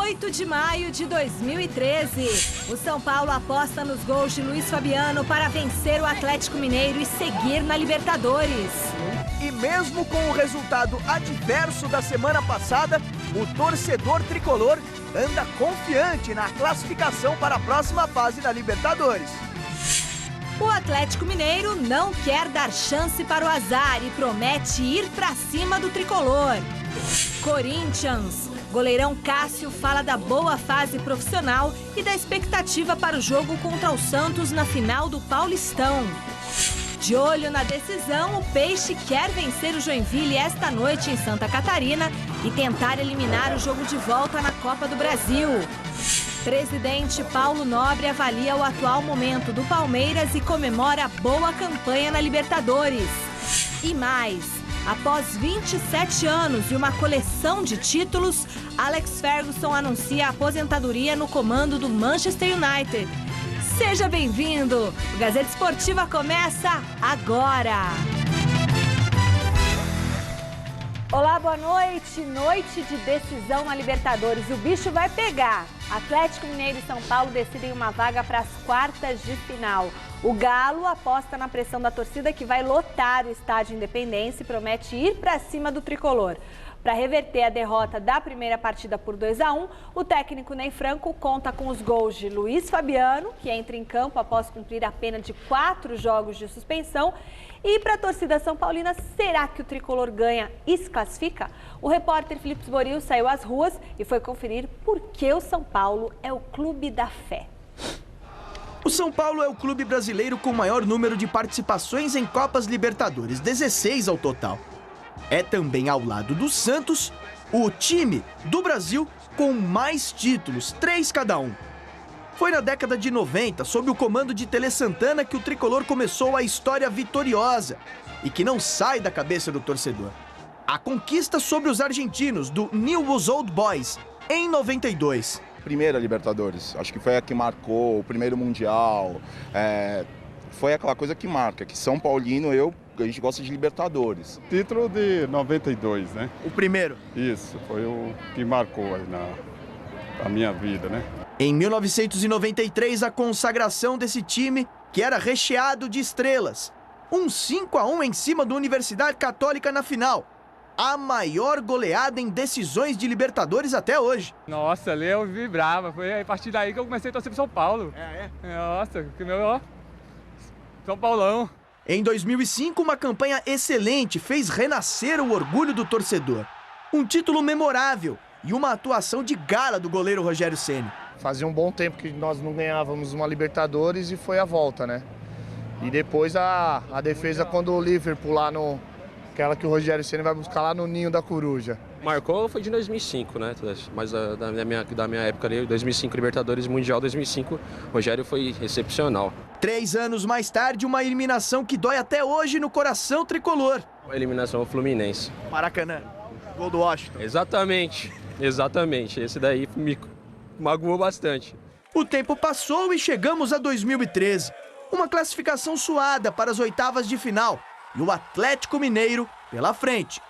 8 de maio de 2013. O São Paulo aposta nos gols de Luiz Fabiano para vencer o Atlético Mineiro e seguir na Libertadores. E mesmo com o resultado adverso da semana passada, o torcedor tricolor anda confiante na classificação para a próxima fase da Libertadores. O Atlético Mineiro não quer dar chance para o azar e promete ir para cima do tricolor. Corinthians. Goleirão Cássio fala da boa fase profissional e da expectativa para o jogo contra o Santos na final do Paulistão. De olho na decisão, o Peixe quer vencer o Joinville esta noite em Santa Catarina e tentar eliminar o jogo de volta na Copa do Brasil. Presidente Paulo Nobre avalia o atual momento do Palmeiras e comemora a boa campanha na Libertadores. E mais, após 27 anos e uma coleção de títulos, Alex Ferguson anuncia a aposentadoria no comando do Manchester United. Seja bem-vindo! O Gazeta Esportiva começa agora! Olá, boa noite! Noite de decisão na Libertadores. O bicho vai pegar. Atlético Mineiro e São Paulo decidem uma vaga para as quartas de final. O Galo aposta na pressão da torcida que vai lotar o Estádio Independência e promete ir para cima do tricolor. Para reverter a derrota da primeira partida por 2-1, o técnico Ney Franco conta com os gols de Luiz Fabiano, que entra em campo após cumprir a pena de 4 jogos de suspensão. E para a torcida são paulina, será que o tricolor ganha e se classifica? O repórter Felipe Sboril saiu às ruas e foi conferir por que o São Paulo é o clube da fé. O São Paulo é o clube brasileiro com maior número de participações em Copas Libertadores, 16 ao total. É também, ao lado do Santos, o time do Brasil com mais títulos, 3 cada um. Foi na década de 90, sob o comando de Tele Santana, que o tricolor começou a história vitoriosa e que não sai da cabeça do torcedor. A conquista sobre os argentinos do Newell's Old Boys em 92. Primeira Libertadores, acho que foi a que marcou o primeiro Mundial. Foi aquela coisa que marca, que São Paulino, a gente gosta de Libertadores. Título de 92, né? O primeiro? Isso, foi o que marcou aí na minha vida, né? Em 1993, a consagração desse time, que era recheado de estrelas. Um 5-1 em cima da Universidade Católica na final. A maior goleada em decisões de Libertadores até hoje. Nossa, ali eu vibrava. Foi a partir daí que eu comecei a torcer pro São Paulo. Nossa, que meu, São Paulão. Em 2005, uma campanha excelente fez renascer o orgulho do torcedor. Um título memorável e uma atuação de gala do goleiro Rogério Ceni. Fazia um bom tempo que nós não ganhávamos uma Libertadores e foi a volta, né? E depois a defesa quando o Liverpool lá no... Aquela que o Rogério Ceni vai buscar lá no Ninho da Coruja. Marcou foi de 2005, né? Mas da minha época ali, 2005 Libertadores Mundial 2005, Rogério foi excepcional. 3 anos mais tarde, uma eliminação que dói até hoje no coração tricolor. A eliminação ao Fluminense. Maracanã, gol do Washington. Exatamente. Esse daí me magoou bastante. O tempo passou e chegamos a 2013. Uma classificação suada para as oitavas de final. E o Atlético Mineiro pela frente.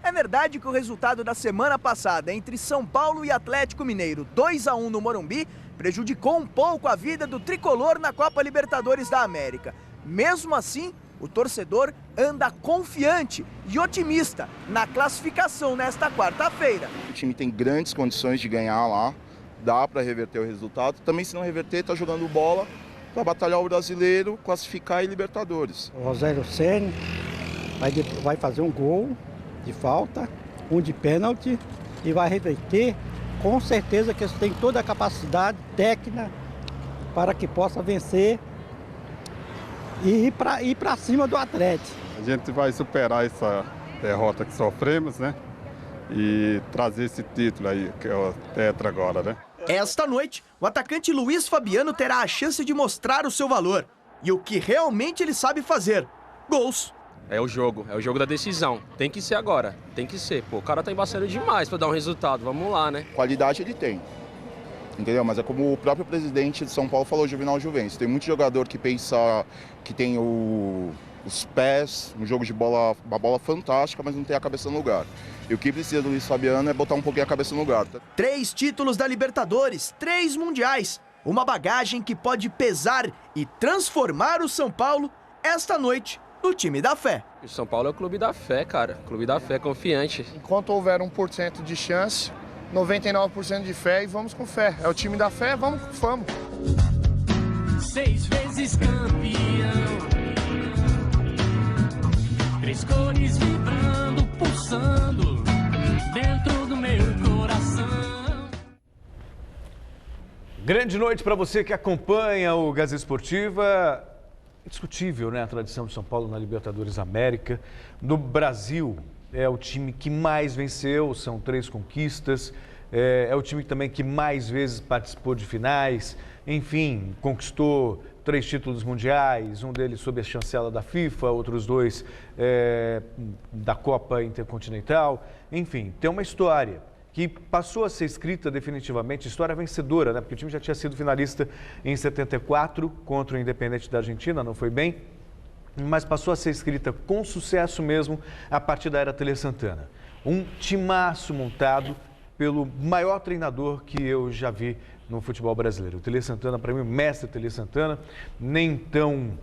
É verdade que o resultado da semana passada entre São Paulo e Atlético Mineiro, 2-1 no Morumbi, prejudicou um pouco a vida do tricolor na Copa Libertadores da América. Mesmo assim, o torcedor anda confiante e otimista na classificação nesta quarta-feira. O time tem grandes condições de ganhar lá, dá para reverter o resultado. Também, se não reverter, está jogando bola para batalhar o brasileiro, classificar e Libertadores. O Rogério Ceni vai fazer um gol de falta, um de pênalti e vai reverter. Com certeza que eles têm toda a capacidade técnica para que possa vencer e ir para cima do Atlético. A gente vai superar essa derrota que sofremos, né? E trazer esse título aí, que é o tetra agora, né? Esta noite, o atacante Luiz Fabiano terá a chance de mostrar o seu valor e o que realmente ele sabe fazer: gols. É o jogo da decisão. Tem que ser agora, tem que ser. Pô, o cara tá embaçando demais pra dar um resultado, vamos lá, né? Qualidade ele tem, entendeu? Mas é como o próprio presidente de São Paulo falou, Juvenal Juvencio. Tem muito jogador que pensa que tem os pés, um jogo de bola, uma bola fantástica, mas não tem a cabeça no lugar. E o que precisa do Luiz Fabiano é botar um pouquinho a cabeça no lugar. 3 títulos da Libertadores, 3 mundiais. Uma bagagem que pode pesar e transformar o São Paulo esta noite no time da fé. O São Paulo é o clube da fé, cara. Clube da fé, confiante. Enquanto houver 1% de chance, 99% de fé e vamos com fé. É o time da fé, vamos. 6 vezes campeão, 3 cores vibrando, pulsando dentro do meu coração. Grande noite para você que acompanha o Gazeta Esportiva. Indiscutível, né? A tradição de São Paulo na Libertadores América. No Brasil, é o time que mais venceu, são 3 conquistas. É o time também que mais vezes participou de finais. Enfim, conquistou 3 títulos mundiais, um deles sob a chancela da FIFA, outros 2 da Copa Intercontinental. Enfim, tem uma história que passou a ser escrita definitivamente, história vencedora, né? Porque o time já tinha sido finalista em 74 contra o Independente da Argentina, não foi bem, mas passou a ser escrita com sucesso mesmo a partir da era Tele Santana. Um timaço montado pelo maior treinador que eu já vi no futebol brasileiro. O Tele Santana, para mim, o mestre Tele Santana, nem tão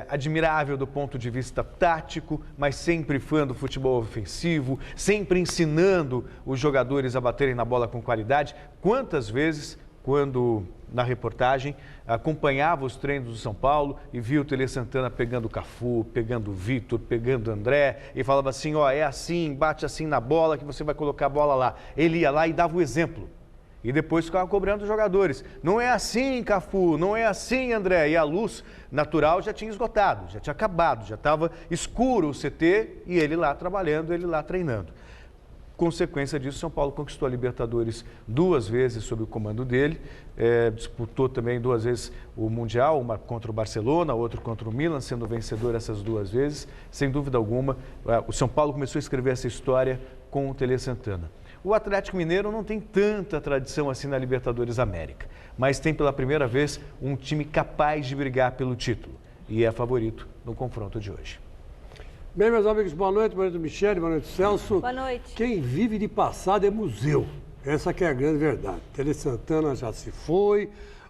admirável do ponto de vista tático, mas sempre fã do futebol ofensivo, sempre ensinando os jogadores a baterem na bola com qualidade. Quantas vezes, quando na reportagem acompanhava os treinos do São Paulo e via o Tele Santana pegando o Cafu, pegando o Vitor, pegando o André e falava assim, ó, é assim, bate assim na bola que você vai colocar a bola lá. Ele ia lá e dava o exemplo. E depois ficava cobrando os jogadores. Não é assim, Cafu, não é assim, André. E a luz natural já tinha esgotado, já tinha acabado, já estava escuro o CT e ele lá trabalhando, ele lá treinando. Consequência disso, São Paulo conquistou a Libertadores 2 vezes sob o comando dele, disputou também 2 vezes o Mundial, uma contra o Barcelona, outra contra o Milan, sendo vencedor essas 2 vezes. Sem dúvida alguma, o São Paulo começou a escrever essa história com o Tele Santana. O Atlético Mineiro não tem tanta tradição assim na Libertadores América, mas tem pela primeira vez um time capaz de brigar pelo título e é favorito no confronto de hoje. Bem, meus amigos, boa noite Michele, boa noite Celso. Boa noite. Quem vive de passado é museu, essa que é a grande verdade. Tele Santana já se foi,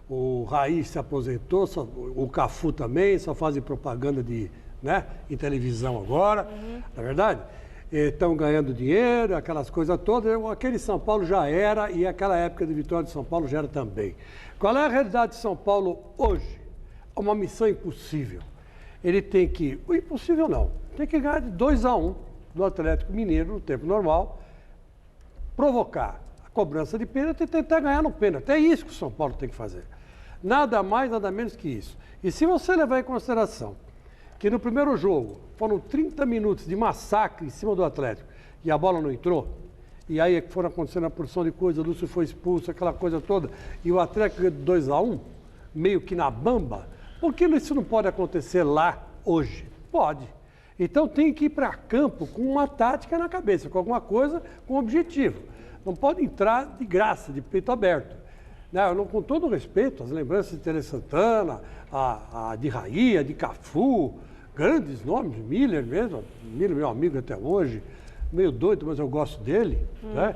o Raiz se aposentou, o Cafu também, só fazem propaganda em televisão agora, não é verdade? Estão ganhando dinheiro, aquelas coisas todas. Aquele São Paulo já era e aquela época de vitória de São Paulo já era também. Qual é a realidade de São Paulo hoje? É uma missão impossível. Ele tem que... O impossível não. Tem que ganhar de 2-1 no Atlético Mineiro no tempo normal, provocar a cobrança de pênalti e tentar ganhar no pênalti. É isso que o São Paulo tem que fazer. Nada mais, nada menos que isso. E se você levar em consideração que no primeiro jogo foram 30 minutos de massacre em cima do Atlético e a bola não entrou, e aí foram acontecendo a porção de coisas, o Lúcio foi expulso, aquela coisa toda, e o Atlético ganhou de 2-1, meio que na bamba, por que isso não pode acontecer lá hoje? Pode. Então tem que ir para campo com uma tática na cabeça, com alguma coisa, com um objetivo. Não pode entrar de graça, de peito aberto. Com todo respeito, as lembranças de Tele Santana, a de Raí, a de Cafu, grandes nomes, Miller mesmo, Miller meu amigo até hoje, meio doido, mas eu gosto dele, né?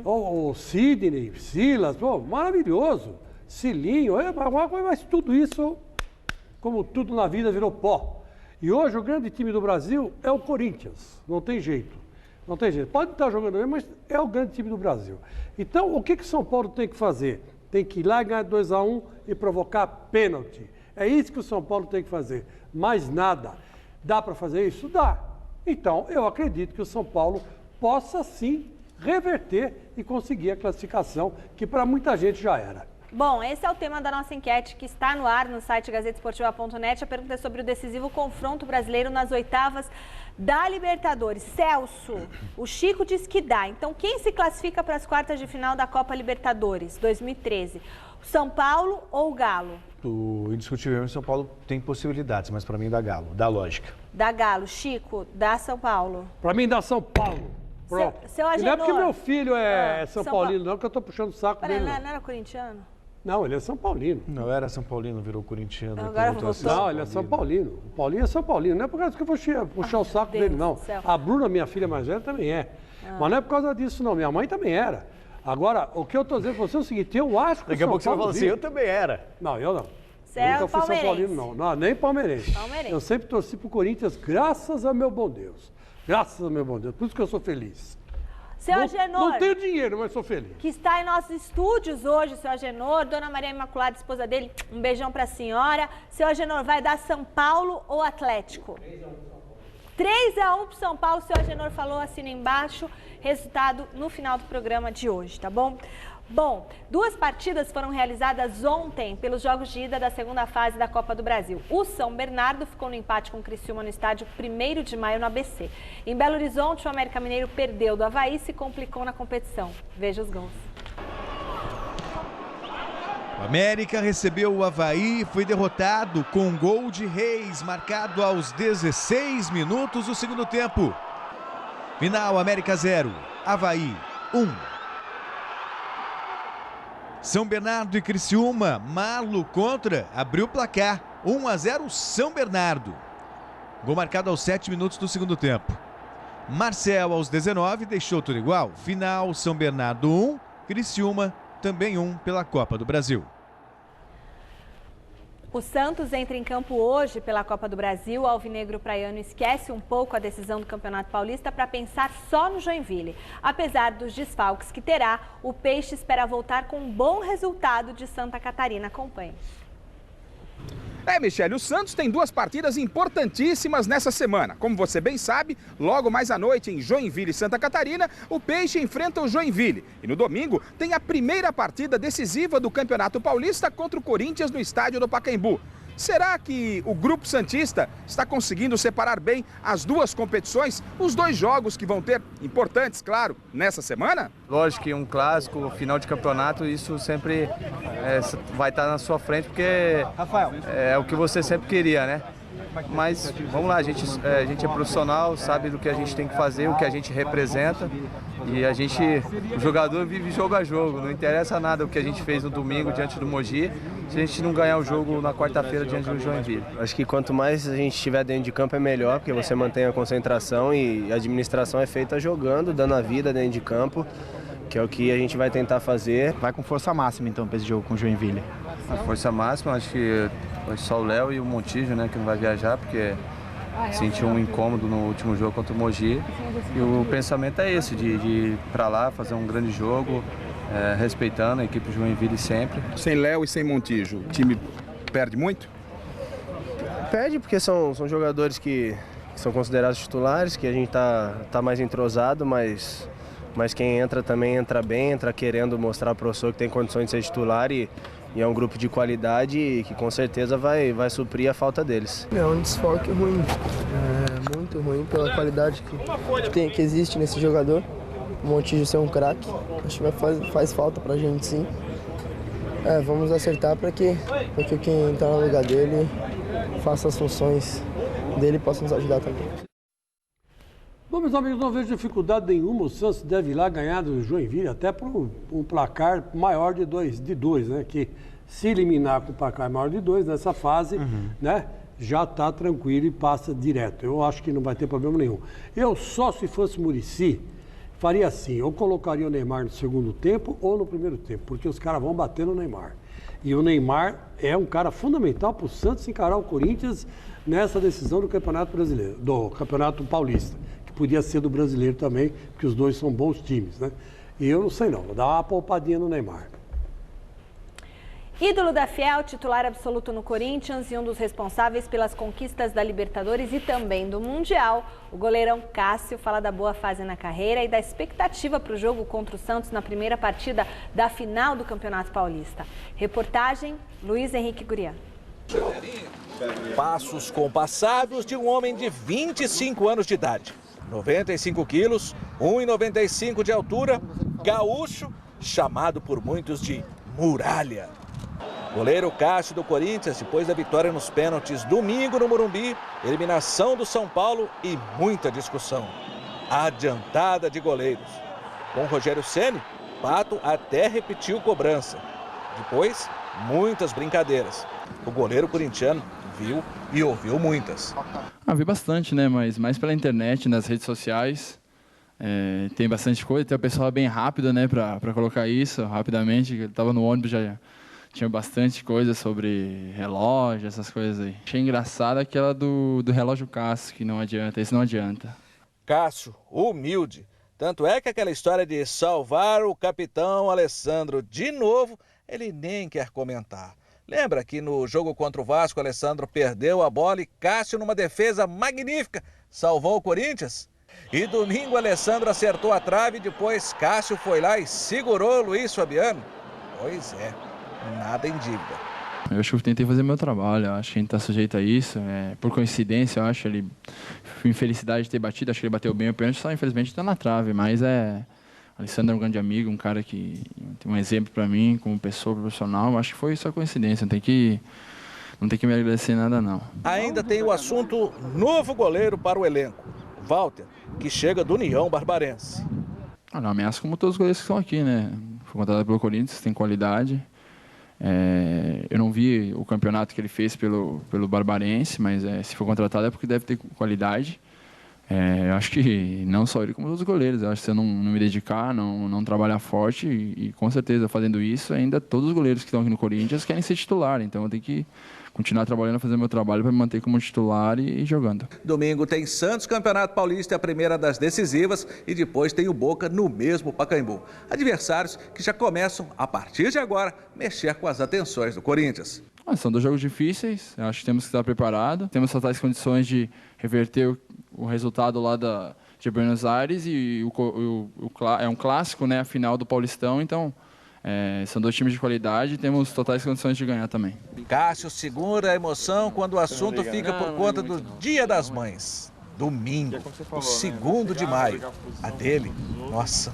O Sidney, Silas, maravilhoso, Cilinho, mas tudo isso, como tudo na vida, virou pó. E hoje o grande time do Brasil é o Corinthians, não tem jeito. Não tem jeito. Pode estar jogando bem, mas é o grande time do Brasil. Então, o que o São Paulo tem que fazer? Tem que ir lá e ganhar 2-1 e provocar pênalti. É isso que o São Paulo tem que fazer. Mais nada. Dá para fazer isso? Dá. Então, eu acredito que o São Paulo possa, sim, reverter e conseguir a classificação, que para muita gente já era. Bom, esse é o tema da nossa enquete que está no ar no site gazetesportiva.net. A pergunta é sobre o decisivo confronto brasileiro nas oitavas da Libertadores. Celso, o Chico diz que dá. Então, quem se classifica para as quartas de final da Copa Libertadores 2013? O São Paulo ou o Galo? Indiscutivelmente, o São Paulo tem possibilidades, mas para mim dá Galo, dá lógica. Dá Galo. Chico, dá São Paulo. Para mim dá São Paulo. Seu Agenor. Não é porque meu filho é São Paulino, não, que eu estou puxando o saco dele. Não era corintiano? Não, ele é São Paulino. Não era São Paulino, virou corintiano. Agora voltou. Não, ele é São Paulino. O Paulinho é São Paulino. Não é por causa que eu vou puxar o saco dele, não. A Bruna, minha filha mais velha, também é. Mas não é por causa disso, não. Minha mãe também era. Agora, o que eu estou dizendo para você é o seguinte, eu acho que daqui a pouco você vai falar assim, eu também era. Não, eu não. Você é nunca fui São palmeirense. Paulino, não. Nem palmeirense. Eu sempre torci pro Corinthians, graças a meu bom Deus. Graças a meu bom Deus. Por isso que eu sou feliz. Seu Agenor, não tenho dinheiro, mas sou feliz. Que está em nossos estúdios hoje, seu Agenor, Dona Maria Imaculada, esposa dele, um beijão para a senhora. Seu Agenor, vai dar São Paulo ou Atlético? 3-1 pro São Paulo, seu Agenor falou, assina embaixo, resultado no final do programa de hoje, tá bom? Bom, 2 partidas foram realizadas ontem pelos jogos de ida da segunda fase da Copa do Brasil. O São Bernardo ficou no empate com o Criciúma no estádio 1º de maio no ABC. Em Belo Horizonte, o América Mineiro perdeu do Avaí e se complicou na competição. Veja os gols. O América recebeu o Avaí e foi derrotado com um gol de Reis, marcado aos 16 minutos do segundo tempo. Final, América 0, Avaí 1. São Bernardo e Criciúma, Marlo contra, abriu o placar, 1-0 São Bernardo. Gol marcado aos 7 minutos do segundo tempo. Marcel aos 19 deixou tudo igual. Final, São Bernardo 1, Criciúma também 1 pela Copa do Brasil. O Santos entra em campo hoje pela Copa do Brasil. O alvinegro praiano esquece um pouco a decisão do Campeonato Paulista para pensar só no Joinville. Apesar dos desfalques que terá, o Peixe espera voltar com um bom resultado de Santa Catarina. Acompanhe. Michele, o Santos tem 2 partidas importantíssimas nessa semana. Como você bem sabe, logo mais à noite em Joinville e Santa Catarina, o Peixe enfrenta o Joinville. E no domingo tem a primeira partida decisiva do Campeonato Paulista contra o Corinthians no estádio do Pacaembu. Será que o Grupo Santista está conseguindo separar bem as 2 competições, os 2 jogos que vão ter, importantes, claro, nessa semana? Lógico que um clássico, final de campeonato, isso sempre vai estar na sua frente, porque é o que você sempre queria, né? Mas vamos lá, a gente é profissional, sabe do que a gente tem que fazer, o que a gente representa. E o jogador vive jogo a jogo, não interessa nada o que a gente fez no domingo diante do Mogi, se a gente não ganhar o jogo na quarta-feira diante do Joinville. Acho que quanto mais a gente estiver dentro de campo é melhor, porque você mantém a concentração e a administração é feita jogando, dando a vida dentro de campo, que é o que a gente vai tentar fazer. Vai com força máxima então para esse jogo com o Joinville? A força máxima, acho que só o Léo e o Montijo, né, que não vai viajar, porque sentiu um incômodo no último jogo contra o Mogi. E o pensamento é esse, de ir para lá, fazer um grande jogo, respeitando a equipe do Joinville sempre. Sem Léo e sem Montijo, o time perde muito? Perde porque são jogadores que são considerados titulares, que a gente tá mais entrosado, mas quem entra também entra bem, entra querendo mostrar ao professor que tem condições de ser titular e é um grupo de qualidade que com certeza vai suprir a falta deles. É um desfoque ruim, muito ruim pela qualidade que existe nesse jogador. O Montijo ser um craque, acho que faz falta pra gente sim. Vamos acertar para que quem entrar no lugar dele faça as funções dele e possa nos ajudar também. Bom, meus amigos, não vejo dificuldade nenhuma. O Santos deve ir lá ganhar do Joinville, até por um placar maior de 2, né? Que se eliminar com o placar maior de 2 nessa fase, né? Já está tranquilo e passa direto. Eu acho que não vai ter problema nenhum. Eu só, se fosse Muricy, faria assim, eu colocaria o Neymar no segundo tempo ou no primeiro tempo, porque os caras vão bater no Neymar. E o Neymar é um cara fundamental para o Santos encarar o Corinthians nessa decisão do Campeonato Brasileiro, do Campeonato Paulista. Podia ser do brasileiro também, porque os 2 são bons times, né? E eu não sei não, vou dar uma poupadinha no Neymar. Ídolo da Fiel, titular absoluto no Corinthians e um dos responsáveis pelas conquistas da Libertadores e também do Mundial, o goleirão Cássio fala da boa fase na carreira e da expectativa para o jogo contra o Santos na primeira partida da final do Campeonato Paulista. Reportagem, Luiz Henrique Gurian. Passos compassados de um homem de 25 anos de idade. 95 quilos, 1,95 de altura, gaúcho, chamado por muitos de Muralha. Goleiro Cássio do Corinthians, depois da vitória nos pênaltis domingo no Morumbi, eliminação do São Paulo e muita discussão. Adiantada de goleiros. Com Rogério Ceni, Pato até repetiu cobrança. Depois, muitas brincadeiras. O goleiro corintiano viu e ouviu muitas. Vi bastante, né? Mas mais pela internet, nas redes sociais. Tem bastante coisa, tem o pessoal bem rápido, né? Para colocar isso rapidamente. Eu estava no ônibus, já tinha bastante coisa sobre relógio, essas coisas aí. Achei engraçado aquela do relógio Cássio, que não adianta, esse não adianta. Cássio, humilde. Tanto é que aquela história de salvar o capitão Alessandro de novo, ele nem quer comentar. Lembra que no jogo contra o Vasco, Alessandro perdeu a bola e Cássio, numa defesa magnífica, salvou o Corinthians? E domingo, Alessandro acertou a trave e depois Cássio foi lá e segurou o Luiz Fabiano? Pois é, nada em dívida. Eu acho que eu tentei fazer meu trabalho, eu acho que a gente está sujeito a isso. Por coincidência, eu acho, infelicidade de ter batido, acho que ele bateu bem o pênalti, só infelizmente está na trave, mas Alessandro é um grande amigo, um cara que tem um exemplo para mim como pessoa profissional. Acho que foi só coincidência, não tem que me agradecer nada não. Ainda tem o assunto novo goleiro para o elenco, Walter, que chega do União Barbarense. Não ameaça como todos os goleiros que estão aqui, né? Foi contratado pelo Corinthians, tem qualidade. Eu não vi o campeonato que ele fez pelo Barbarense, mas se for contratado é porque deve ter qualidade. Eu acho que não só ele, como todos os goleiros. Eu acho que se eu não me dedicar, não trabalhar forte, e com certeza fazendo isso, ainda todos os goleiros que estão aqui no Corinthians querem ser titular. Então eu tenho que continuar trabalhando, fazer meu trabalho para me manter como titular e jogando. Domingo tem Santos, Campeonato Paulista, a primeira das decisivas, e depois tem o Boca no mesmo Pacaembu. Adversários que já começam, a partir de agora, mexer com as atenções do Corinthians. São 2 jogos difíceis, eu acho que temos que estar preparados. Temos totais condições de reverter o resultado lá de Buenos Aires e é um clássico, né, a final do Paulistão, então são 2 times de qualidade e temos totais condições de ganhar também. Cássio segura a emoção quando o assunto fica por conta do Dia das Mães. Domingo, o 2º de maio. A dele, nossa.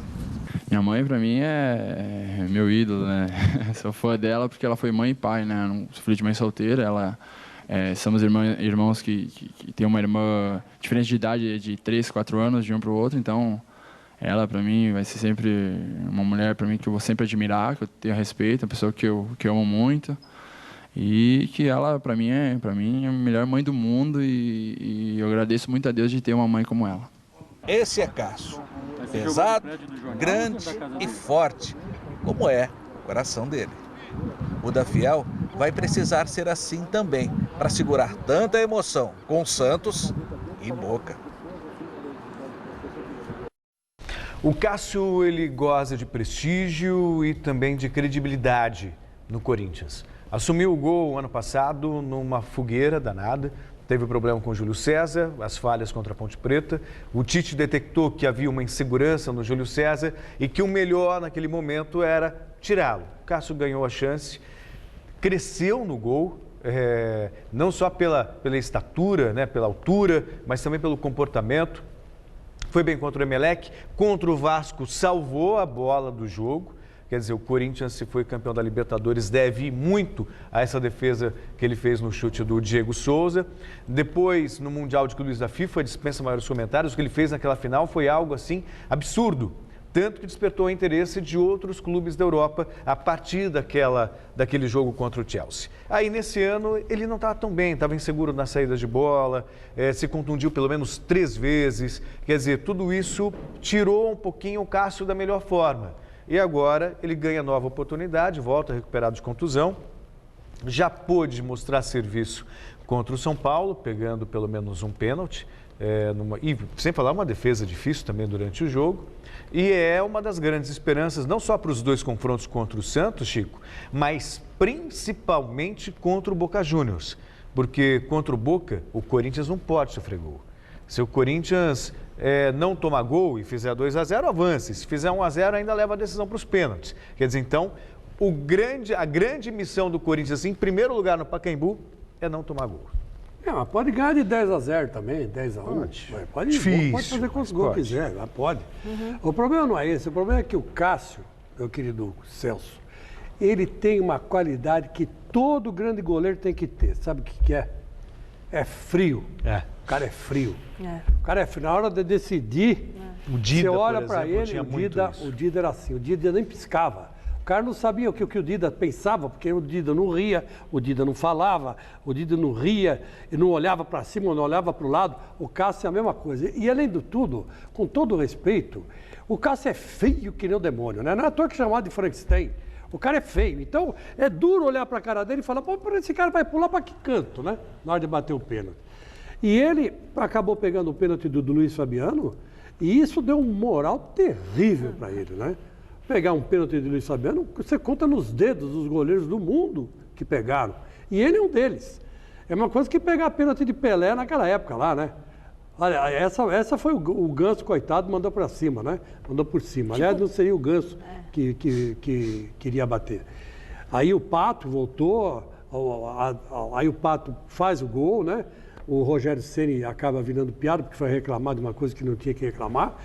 Minha mãe, pra mim, é meu ídolo, né? Sou fã dela porque ela foi mãe e pai, né? Eu não sou filho de mãe solteira, somos irmãos que tem uma irmã diferente de idade, de 3, 4 anos, de um para o outro, então ela, pra mim, vai ser sempre uma mulher pra mim que eu vou sempre admirar, que eu tenho respeito, uma pessoa que eu amo muito, e que ela, pra mim, é a melhor mãe do mundo, e eu agradeço muito a Deus de ter uma mãe como ela. Esse é Cássio, pesado, grande e forte, como é o coração dele. O da Fiel vai precisar ser assim também, para segurar tanta emoção com Santos e Boca. O Cássio, ele goza de prestígio e também de credibilidade no Corinthians. Assumiu o gol ano passado numa fogueira danada, teve problema com o Júlio César, as falhas contra a Ponte Preta. O Tite detectou que havia uma insegurança no Júlio César e que o melhor naquele momento era tirá-lo. O Cássio ganhou a chance, cresceu no gol, não só pela estatura, né, pela altura, mas também pelo comportamento. Foi bem contra o Emelec, contra o Vasco salvou a bola do jogo. Quer dizer, o Corinthians, se foi campeão da Libertadores, deve ir muito a essa defesa que ele fez no chute do Diego Souza. Depois, no Mundial de Clubes da FIFA, dispensa maiores comentários, o que ele fez naquela final foi algo assim absurdo. Tanto que despertou o interesse de outros clubes da Europa a partir daquele jogo contra o Chelsea. Aí, nesse ano, ele não estava tão bem, estava inseguro nas saídas de bola, se contundiu pelo menos 3 vezes. Quer dizer, tudo isso tirou um pouquinho o Cássio da melhor forma. E agora ele ganha nova oportunidade, volta recuperado de contusão. Já pôde mostrar serviço contra o São Paulo, pegando pelo menos um pênalti. E, sem falar, uma defesa difícil também durante o jogo. E é uma das grandes esperanças, não só para os 2 confrontos contra o Santos, Chico, mas principalmente contra o Boca Juniors. Porque contra o Boca, o Corinthians não pode sofrer gol. Se o Corinthians não tomar gol e fizer 2-0, avança. Se fizer 1-0, ainda leva a decisão para os pênaltis. Quer dizer, então, a grande missão do Corinthians, em primeiro lugar no Pacaembu, é não tomar gol. Mas pode ganhar de 10-0 também, 10-1. Pode fazer quantos gols quiser, pode. O problema não é esse, o problema é que o Cássio, meu querido Celso, ele tem uma qualidade que todo grande goleiro tem que ter. Sabe o que é? É frio. O cara é frio. O cara é frio. Na hora de decidir, o Dida, você olha para ele, o Dida era assim, o Dida nem piscava. O cara não sabia o que o Dida pensava, porque o Dida não ria, o Dida não falava, o Dida não ria, e não olhava para cima, não olhava para o lado. O Cássio é a mesma coisa. E além de tudo, com todo respeito, o Cássio é feio que nem o demônio, né? Não é à toa que é chamado de Frankenstein. O cara é feio. Então, é duro olhar para a cara dele e falar, pô, esse cara vai pular para que canto, né? Na hora de bater o pênalti. E ele acabou pegando o pênalti do Luiz Fabiano, e isso deu um moral terrível para ele, né? Pegar um pênalti de Luiz Fabiano, você conta nos dedos os goleiros do mundo que pegaram. E ele é um deles. É uma coisa que pegar pênalti de Pelé naquela época lá, né? Olha, essa foi o Ganso, coitado, mandou para cima, né? Mandou por cima. Aliás, não seria o Ganso que queria bater. Aí o Pato voltou, aí o Pato faz o gol, né? O Rogério Ceni acaba virando piada, porque foi reclamar de uma coisa que não tinha que reclamar.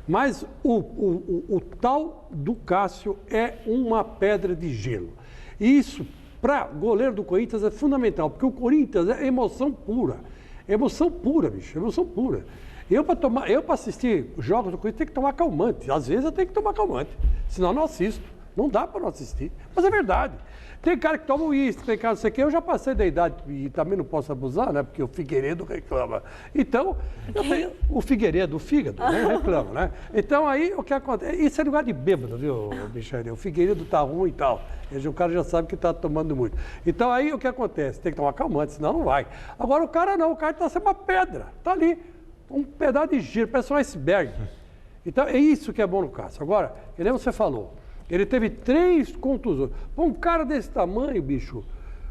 Mas o tal do Cássio é uma pedra de gelo. E isso, para goleiro do Corinthians, é fundamental, porque o Corinthians é emoção pura. Emoção pura, bicho, emoção pura. Eu, para assistir jogos do Corinthians, tenho que tomar calmante. Às vezes eu tenho que tomar calmante, senão eu não assisto. Não dá para não assistir. Mas é verdade. Tem cara que toma uísque, tem cara não sei o quê. Eu já passei da idade e também não posso abusar, né? Porque o Figueiredo reclama. Então, eu tenho o Figueiredo, o fígado, né? Reclama, né? Então, aí, o que acontece? Isso é lugar de bêbado, viu, Michele? O Figueiredo tá ruim e tal. O cara já sabe que tá tomando muito. Então, aí, o que acontece? Tem que tomar calmante, senão não vai. Agora, o cara não. O cara tá sendo uma pedra. Tá ali. Um pedaço de giro, parece um iceberg. Então, é isso que é bom no Cássio. Agora, que nem você falou, ele teve 3 contusões. Pô, um cara desse tamanho, bicho,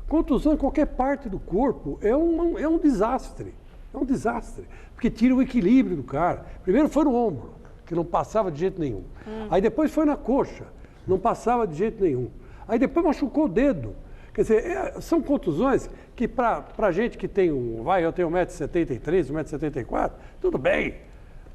contusão em qualquer parte do corpo é um desastre. É um desastre. Porque tira o equilíbrio do cara. Primeiro foi no ombro, que não passava de jeito nenhum. Aí depois foi na coxa, não passava de jeito nenhum. Aí depois machucou o dedo. Quer dizer, são contusões que pra gente que tem eu tenho 1,73m, 1,74m, tudo bem.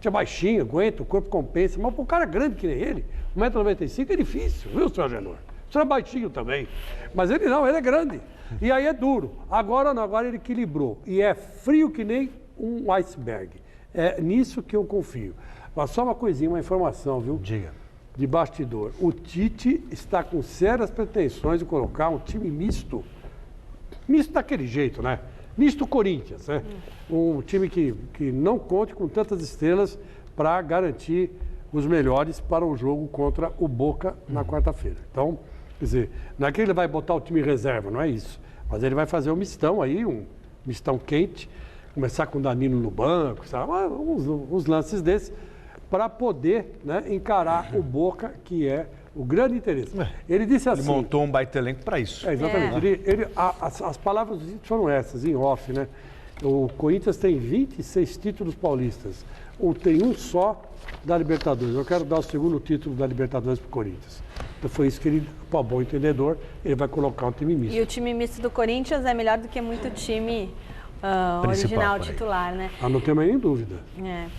É baixinho, aguenta, o corpo compensa, mas para um cara grande que nem ele, 1,95m é difícil, viu, senhor Agenor? O senhor é baixinho também, mas ele não, ele é grande. E aí é duro. Agora não, agora ele equilibrou. E é frio que nem um iceberg. É nisso que eu confio. Mas só uma coisinha, uma informação, viu? Diga. De bastidor. O Tite está com sérias pretensões de colocar um time misto. Misto daquele jeito, né? Misto Corinthians, né? Um time que não conte com tantas estrelas para garantir os melhores para o jogo contra o Boca na quarta-feira. Então, quer dizer, não é que ele vai botar o time em reserva, não é isso. Mas ele vai fazer um mistão aí, um mistão quente, começar com o Danilo no banco, sabe? Uns lances desses, para poder, né, encarar o Boca, que é o grande interesse. Ele disse assim... Ele montou um baita elenco para isso. Exatamente. As palavras foram essas, em off, né? O Corinthians tem 26 títulos paulistas. Tem um só da Libertadores. Eu quero dar o segundo título da Libertadores para o Corinthians. Então foi isso que ele, para bom entendedor, ele vai colocar um time misto. E o time misto do Corinthians é melhor do que muito time original, titular, né? Não tem mais nem dúvida.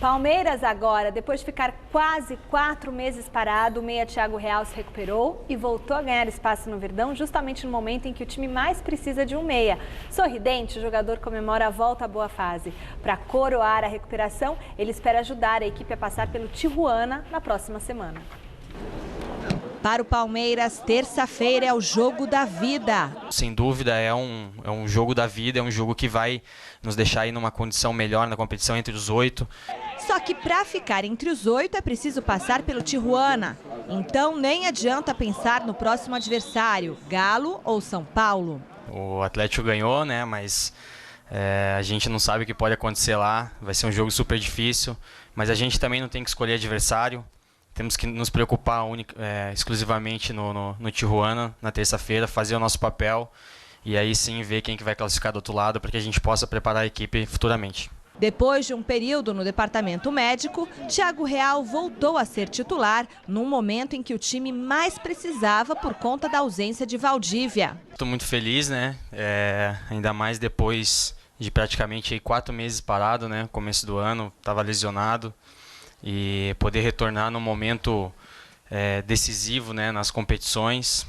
Palmeiras agora, depois de ficar quase 4 meses parado, o meia Thiago Real se recuperou e voltou a ganhar espaço no Verdão, justamente no momento em que o time mais precisa de um meia. Sorridente, o jogador comemora a volta à boa fase. Para coroar a recuperação, ele espera ajudar a equipe a passar pelo Tijuana na próxima semana. Para o Palmeiras, terça-feira é o jogo da vida. Sem dúvida, é um jogo da vida, é um jogo que vai nos deixar aí numa condição melhor na competição entre os 8. Só que para ficar entre os 8 é preciso passar pelo Tijuana. Então nem adianta pensar no próximo adversário, Galo ou São Paulo. O Atlético ganhou, né? Mas a gente não sabe o que pode acontecer lá. Vai ser um jogo super difícil, mas a gente também não tem que escolher adversário. Temos que nos preocupar exclusivamente no Tijuana, na terça-feira, fazer o nosso papel e aí sim ver quem que vai classificar do outro lado para que a gente possa preparar a equipe futuramente. Depois de um período no departamento médico, Thiago Real voltou a ser titular num momento em que o time mais precisava por conta da ausência de Valdívia. Estou muito feliz, né? Ainda mais depois de praticamente 4 meses parado, né? Começo do ano, estava lesionado. E poder retornar num momento decisivo, né, nas competições.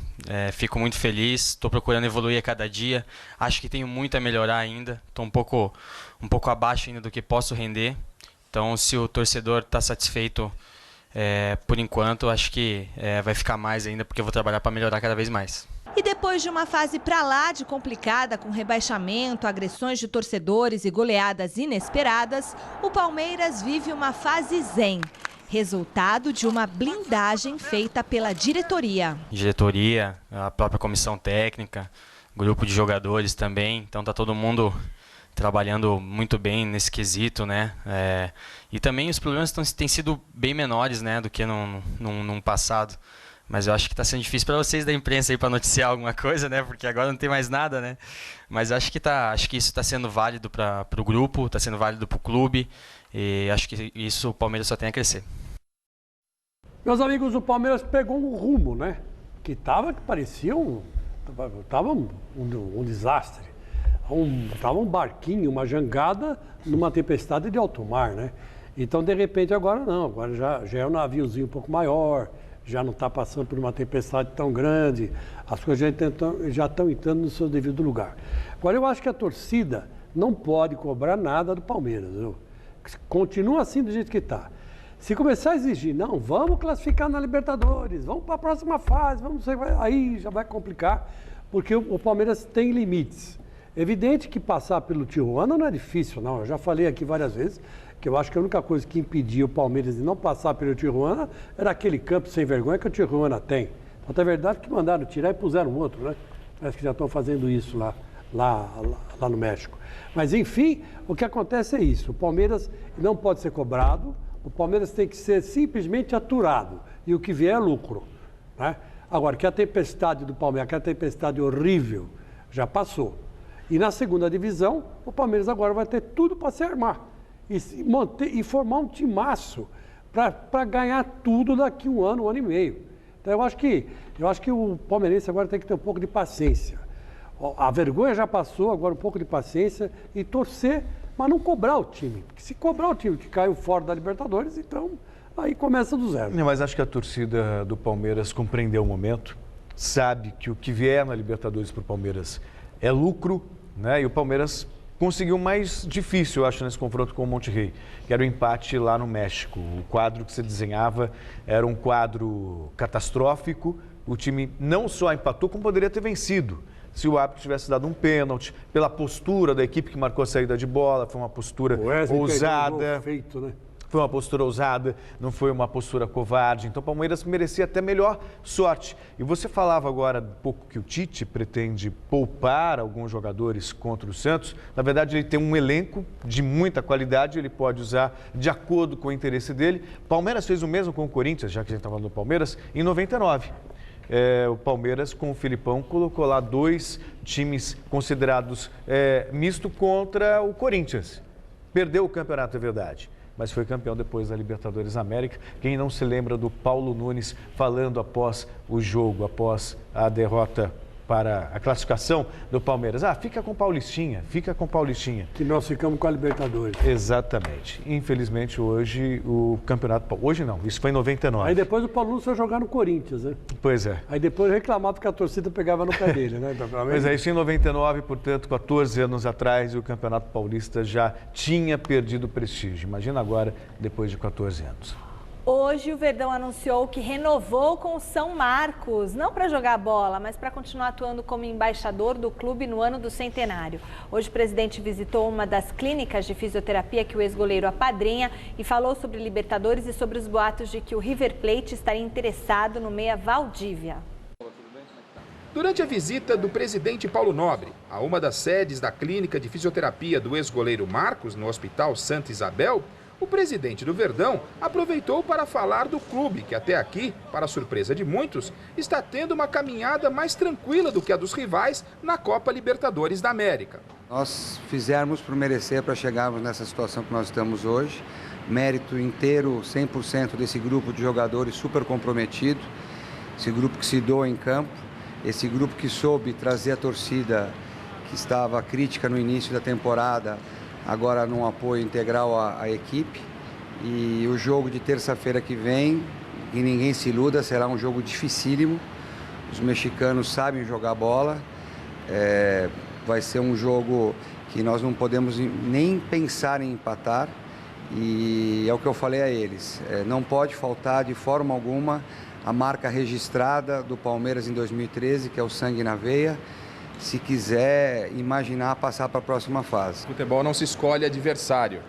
Fico muito feliz, estou procurando evoluir a cada dia. Acho que tenho muito a melhorar ainda. Estou um pouco abaixo ainda do que posso render. Então, se o torcedor está satisfeito por enquanto, acho que vai ficar mais ainda, porque eu vou trabalhar para melhorar cada vez mais. E depois de uma fase pra lá de complicada, com rebaixamento, agressões de torcedores e goleadas inesperadas, o Palmeiras vive uma fase zen. Resultado de uma blindagem feita pela diretoria. Diretoria, a própria comissão técnica, grupo de jogadores também. Então tá todo mundo trabalhando muito bem nesse quesito, né? E também os problemas têm sido bem menores, né, do que num passado. Mas eu acho que está sendo difícil para vocês da imprensa aí para noticiar alguma coisa, né? Porque agora não tem mais nada, né? Mas acho que isso está sendo válido para o grupo, está sendo válido para o clube. E acho que isso o Palmeiras só tem a crescer. Meus amigos, o Palmeiras pegou um rumo, né? Que parecia um desastre. Tava um barquinho, uma jangada numa tempestade de alto mar, né? Então, de repente, agora não. Agora já é um naviozinho um pouco maior, já não está passando por uma tempestade tão grande, as coisas já estão entrando no seu devido lugar. Agora, eu acho que a torcida não pode cobrar nada do Palmeiras, viu? Continua assim do jeito que está. Se começar a exigir, não, vamos classificar na Libertadores, vamos para a próxima fase, aí já vai complicar, porque o Palmeiras tem limites. Evidente que passar pelo Tijuana não é difícil, não. Eu já falei aqui várias vezes que eu acho que a única coisa que impedia o Palmeiras de não passar pelo Tijuana era aquele campo sem vergonha que o Tijuana tem. Então, é verdade que mandaram tirar e puseram outro, né? Parece que já estão fazendo isso lá no México. Mas, enfim, o que acontece é isso. O Palmeiras não pode ser cobrado, o Palmeiras tem que ser simplesmente aturado. E o que vier é lucro, né? Agora, que a tempestade do Palmeiras, aquela tempestade horrível, já passou. E na segunda divisão, o Palmeiras agora vai ter tudo para se armar. E formar um timaço para ganhar tudo daqui um ano e meio. Então eu acho que o palmeirense agora tem que ter um pouco de paciência. A vergonha já passou, agora um pouco de paciência e torcer, mas não cobrar o time. Porque se cobrar o time que caiu fora da Libertadores, então aí começa do zero. Mas acho que a torcida do Palmeiras compreendeu o momento, sabe que o que vier na Libertadores para o Palmeiras é lucro, né? E o Palmeiras conseguiu o mais difícil, eu acho, nesse confronto com o Monterrey, que era o empate lá no México. O quadro que você desenhava era um quadro catastrófico. O time não só empatou, como poderia ter vencido. Se o árbitro tivesse dado um pênalti, pela postura da equipe que marcou a saída de bola, foi uma postura ousada. Feito, né? Foi uma postura ousada, não foi uma postura covarde. Então o Palmeiras merecia até melhor sorte. E você falava agora um pouco que o Tite pretende poupar alguns jogadores contra o Santos. Na verdade, ele tem um elenco de muita qualidade, ele pode usar de acordo com o interesse dele. O Palmeiras fez o mesmo com o Corinthians, já que a gente está falando do Palmeiras, em 99. O Palmeiras, com o Filipão, colocou lá 2 times considerados misto contra o Corinthians. Perdeu o campeonato, é verdade, mas foi campeão depois da Libertadores América. Quem não se lembra do Paulo Nunes falando após o jogo, após a derrota para a classificação do Palmeiras? Fica com Paulistinha, fica com Paulistinha. Que nós ficamos com a Libertadores. Exatamente. Infelizmente, hoje o campeonato... Hoje não, isso foi em 99. Aí depois o Paulo Nunes foi jogar no Corinthians, né? Pois é. Aí depois reclamava que a torcida pegava no pé dele, né? Mas é isso em 99, portanto, 14 anos atrás, o Campeonato Paulista já tinha perdido prestígio. Imagina agora, depois de 14 anos. Hoje o Verdão anunciou que renovou com o São Marcos, não para jogar bola, mas para continuar atuando como embaixador do clube no ano do centenário. Hoje o presidente visitou uma das clínicas de fisioterapia que o ex-goleiro apadrinha e falou sobre Libertadores e sobre os boatos de que o River Plate estaria interessado no meia Valdívia. Durante a visita do presidente Paulo Nobre a uma das sedes da clínica de fisioterapia do ex-goleiro Marcos, no Hospital Santa Isabel, o presidente do Verdão aproveitou para falar do clube, que até aqui, para a surpresa de muitos, está tendo uma caminhada mais tranquila do que a dos rivais na Copa Libertadores da América. Nós fizemos por merecer para chegarmos nessa situação que nós estamos hoje. Mérito inteiro, 100% desse grupo de jogadores super comprometido, esse grupo que se doa em campo, esse grupo que soube trazer a torcida que estava crítica no início da temporada, agora num apoio integral à equipe. E o jogo de terça-feira que vem, que ninguém se iluda, será um jogo dificílimo. Os mexicanos sabem jogar bola. Vai ser um jogo que nós não podemos nem pensar em empatar. E é o que eu falei a eles, não pode faltar de forma alguma a marca registrada do Palmeiras em 2013, que é o sangue na veia, se quiser imaginar passar para a próxima fase. Futebol não se escolhe adversário,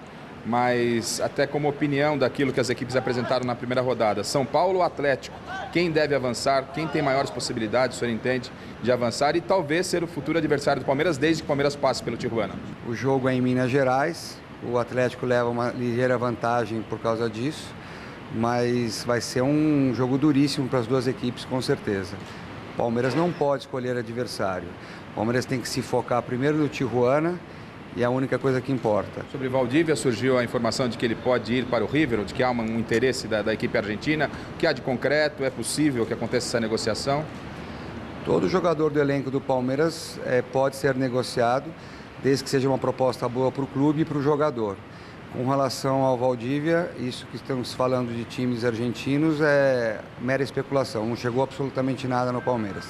mas até como opinião daquilo que as equipes apresentaram na primeira rodada, São Paulo ou Atlético, quem deve avançar, quem tem maiores possibilidades, o senhor entende, de avançar e talvez ser o futuro adversário do Palmeiras desde que o Palmeiras passe pelo Tijuana? O jogo é em Minas Gerais, o Atlético leva uma ligeira vantagem por causa disso, mas vai ser um jogo duríssimo para as duas equipes, com certeza. O Palmeiras não pode escolher adversário. O Palmeiras tem que se focar primeiro no Tijuana e é a única coisa que importa. Sobre Valdívia, surgiu a informação de que ele pode ir para o River, de que há um interesse da equipe argentina. O que há de concreto? É possível que aconteça essa negociação? Todo jogador do elenco do Palmeiras pode ser negociado, desde que seja uma proposta boa para o clube e para o jogador. Com relação ao Valdívia, isso que estamos falando de times argentinos é mera especulação, não chegou absolutamente nada no Palmeiras.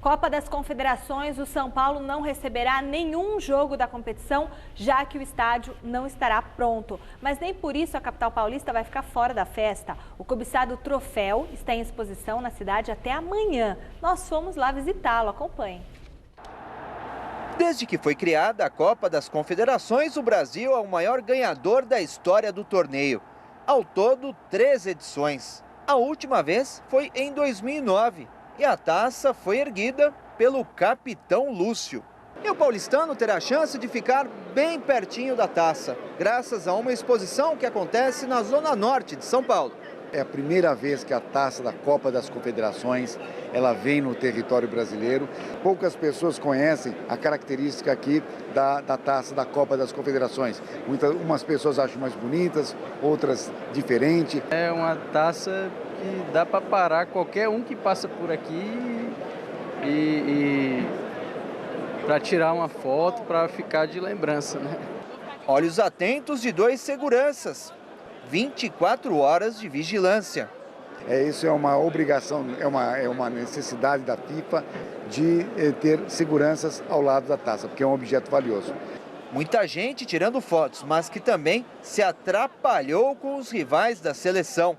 Copa das Confederações, o São Paulo não receberá nenhum jogo da competição, já que o estádio não estará pronto. Mas nem por isso a capital paulista vai ficar fora da festa. O cobiçado troféu está em exposição na cidade até amanhã. Nós fomos lá visitá-lo, acompanhe. Desde que foi criada a Copa das Confederações, o Brasil é o maior ganhador da história do torneio. Ao todo, 3 edições. A última vez foi em 2009. E a taça foi erguida pelo capitão Lúcio. E o paulistano terá a chance de ficar bem pertinho da taça, graças a uma exposição que acontece na zona norte de São Paulo. É a primeira vez que a taça da Copa das Confederações ela vem no território brasileiro. Poucas pessoas conhecem a característica aqui da taça da Copa das Confederações. Umas pessoas acham mais bonitas, outras diferente. É uma taça que dá para parar qualquer um que passa por aqui e para tirar uma foto, para ficar de lembrança, né? Olhos atentos de 2 seguranças, 24 horas de vigilância. Isso é uma obrigação, é uma necessidade da FIFA de ter seguranças ao lado da taça, porque é um objeto valioso. Muita gente tirando fotos, mas que também se atrapalhou com os rivais da seleção.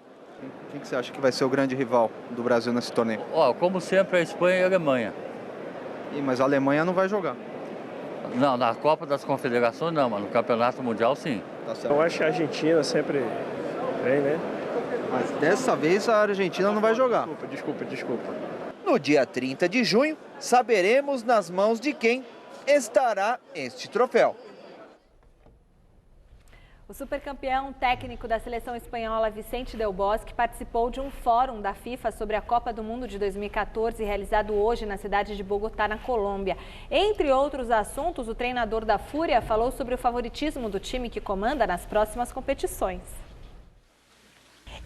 Quem que você acha que vai ser o grande rival do Brasil nesse torneio? Como sempre, a Espanha e a Alemanha. Mas a Alemanha não vai jogar. Não, na Copa das Confederações não, mas no Campeonato Mundial sim. Tá certo. Eu acho que a Argentina sempre vem, né? Mas dessa vez a Argentina não vai jogar. Desculpa. No dia 30 de junho, saberemos nas mãos de quem estará este troféu. O supercampeão técnico da seleção espanhola, Vicente Del Bosque, participou de um fórum da FIFA sobre a Copa do Mundo de 2014, realizado hoje na cidade de Bogotá, na Colômbia. Entre outros assuntos, o treinador da Fúria falou sobre o favoritismo do time que comanda nas próximas competições.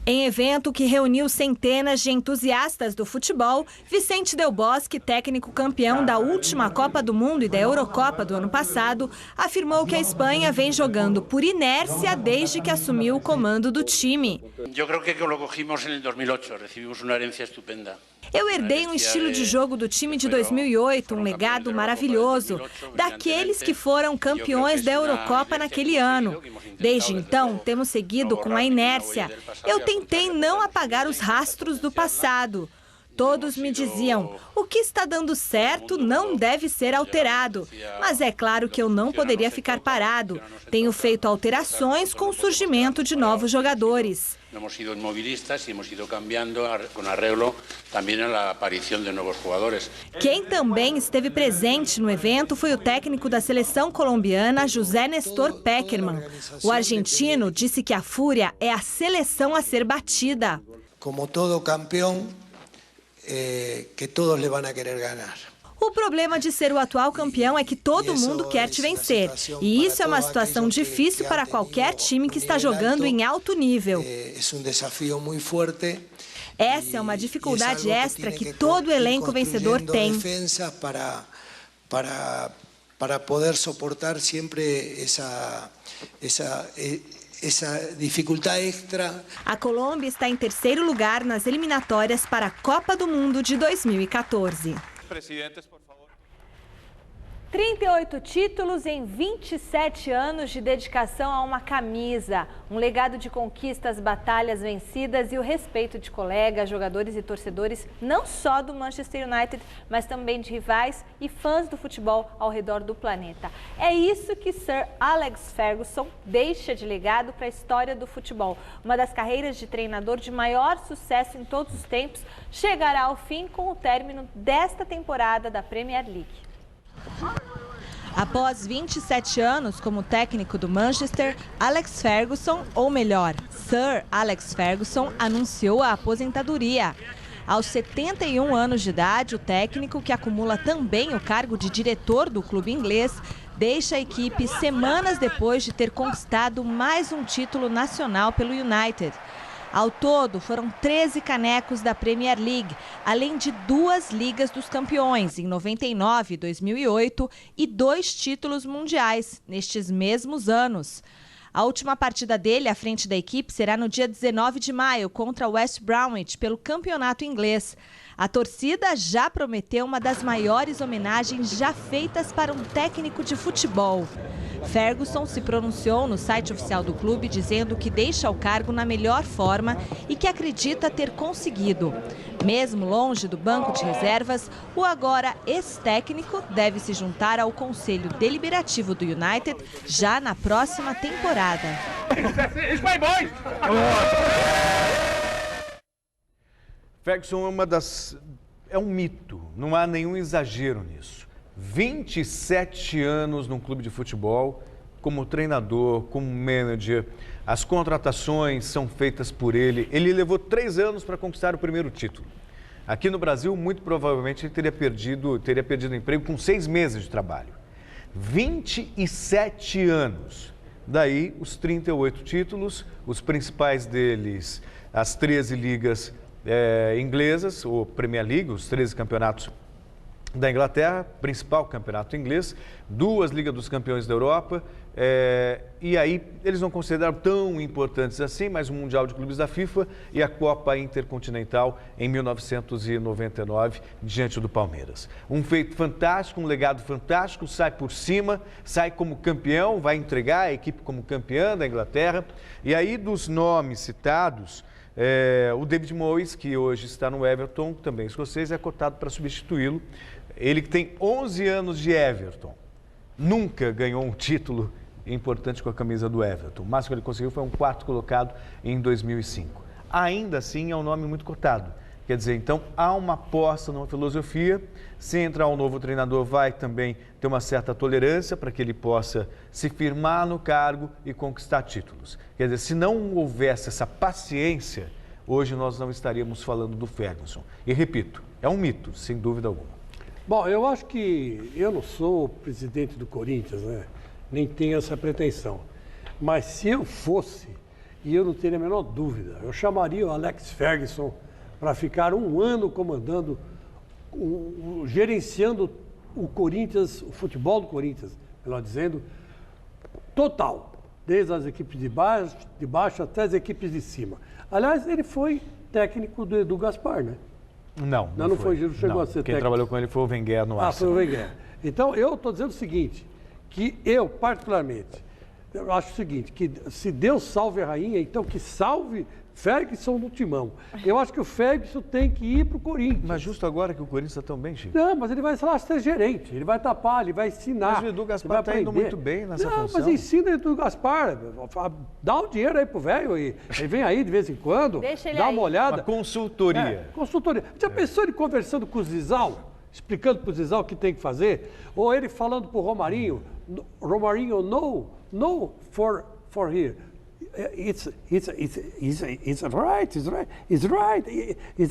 Em evento que reuniu centenas de entusiastas do futebol, Vicente Del Bosque, técnico campeão da última Copa do Mundo e da Eurocopa do ano passado, afirmou que a Espanha vem jogando por inércia desde que assumiu o comando do time. Eu creo que lo cogimos em 2008, recebimos uma herencia estupenda. Eu herdei um estilo de jogo do time de 2008, um legado maravilhoso, daqueles que foram campeões da Eurocopa naquele ano. Desde então, temos seguido com a inércia. Eu tentei não apagar os rastros do passado. Todos me diziam, o que está dando certo não deve ser alterado. Mas é claro que eu não poderia ficar parado. Tenho feito alterações com o surgimento de novos jogadores. Hemos sido inmovilistas e hemos ido cambiando com arreglo também a aparição de novos jogadores. Quem também esteve presente no evento foi o técnico da seleção colombiana, José Néstor Pekerman. O argentino disse que a Fúria é a seleção a ser batida. Como todo campeão, que todos le van a querer ganar. O problema de ser o atual campeão é que todo mundo quer te vencer. E isso é uma situação difícil para qualquer time que está jogando em alto nível. Essa é uma dificuldade extra que todo elenco vencedor tem. Para poder suportar sempre essa dificuldade extra. A Colômbia está em terceiro lugar nas eliminatórias para a Copa do Mundo de 2014. 38 títulos em 27 anos de dedicação a uma camisa. Um legado de conquistas, batalhas vencidas e o respeito de colegas, jogadores e torcedores, não só do Manchester United, mas também de rivais e fãs do futebol ao redor do planeta. É isso que Sir Alex Ferguson deixa de legado para a história do futebol. Uma das carreiras de treinador de maior sucesso em todos os tempos chegará ao fim com o término desta temporada da Premier League. Após 27 anos como técnico do Manchester, Alex Ferguson, ou melhor, Sir Alex Ferguson, anunciou a aposentadoria. Aos 71 anos de idade, o técnico, que acumula também o cargo de diretor do clube inglês, deixa a equipe semanas depois de ter conquistado mais um título nacional pelo United. Ao todo, foram 13 canecos da Premier League, além de 2 Ligas dos Campeões, em 99 e 2008, e 2 títulos mundiais, nestes mesmos anos. A última partida dele à frente da equipe será no dia 19 de maio, contra o West Bromwich, pelo campeonato inglês. A torcida já prometeu uma das maiores homenagens já feitas para um técnico de futebol. Ferguson se pronunciou no site oficial do clube dizendo que deixa o cargo na melhor forma e que acredita ter conseguido. Mesmo longe do banco de reservas, o agora ex-técnico deve se juntar ao conselho deliberativo do United já na próxima temporada. Ferguson é um mito, não há nenhum exagero nisso. 27 anos num clube de futebol, como treinador, como manager. As contratações são feitas por ele. Ele levou 3 anos para conquistar o primeiro título. Aqui no Brasil, muito provavelmente, ele teria perdido o emprego com 6 meses de trabalho. 27 anos. Daí, os 38 títulos, os principais deles, as 13 ligas inglesas, ou Premier League, os 13 campeonatos da Inglaterra, principal campeonato inglês, 2 Ligas dos Campeões da Europa, e aí eles não consideram tão importantes assim, mas o Mundial de Clubes da FIFA e a Copa Intercontinental em 1999, diante do Palmeiras. Um feito fantástico, um legado fantástico, sai por cima, sai como campeão, vai entregar a equipe como campeã da Inglaterra. E aí, dos nomes citados, o David Moyes, que hoje está no Everton, também escocês, é cotado para substituí-lo. Ele que tem 11 anos de Everton, nunca ganhou um título importante com a camisa do Everton. O máximo que ele conseguiu foi um 4º colocado em 2005. Ainda assim, é um nome muito cotado. Quer dizer, então, há uma aposta numa filosofia. Se entrar um novo treinador, vai também ter uma certa tolerância para que ele possa se firmar no cargo e conquistar títulos. Quer dizer, se não houvesse essa paciência, hoje nós não estaríamos falando do Ferguson. E repito, é um mito, sem dúvida alguma. Bom, eu acho que eu não sou presidente do Corinthians, né? Nem tenho essa pretensão. Mas se eu fosse, e eu não teria a menor dúvida, eu chamaria o Alex Ferguson para ficar 1 ano comandando, gerenciando o Corinthians, o futebol do Corinthians, melhor dizendo, total, desde as equipes de baixo até as equipes de cima. Aliás, ele foi técnico do Edu Gaspar, né? Não foi. Não chegou a ser técnico. Quem trabalhou com ele foi o Wenger no Arsenal. Foi o Wenger. Então, eu estou dizendo o seguinte, que eu, particularmente, eu acho o seguinte, que se Deus salve a rainha, então que salve Ferguson no timão. Eu acho que o Ferguson tem que ir para o Corinthians. Mas justo agora que o Corinthians está tão bem, Chico? Não, mas ele vai, sei lá, ser gerente, ele vai tapar, ele vai ensinar. Mas o Edu Gaspar está indo muito bem nessa função. Não, mas ensina o Edu Gaspar, dá o dinheiro aí pro velho, ele vem aí de vez em quando, dá uma olhada. Uma consultoria. Consultoria. Já pensou ele conversando com o Zizal, explicando para o Zizal o que tem que fazer? Ou ele falando para o Romarinho, no for here. It's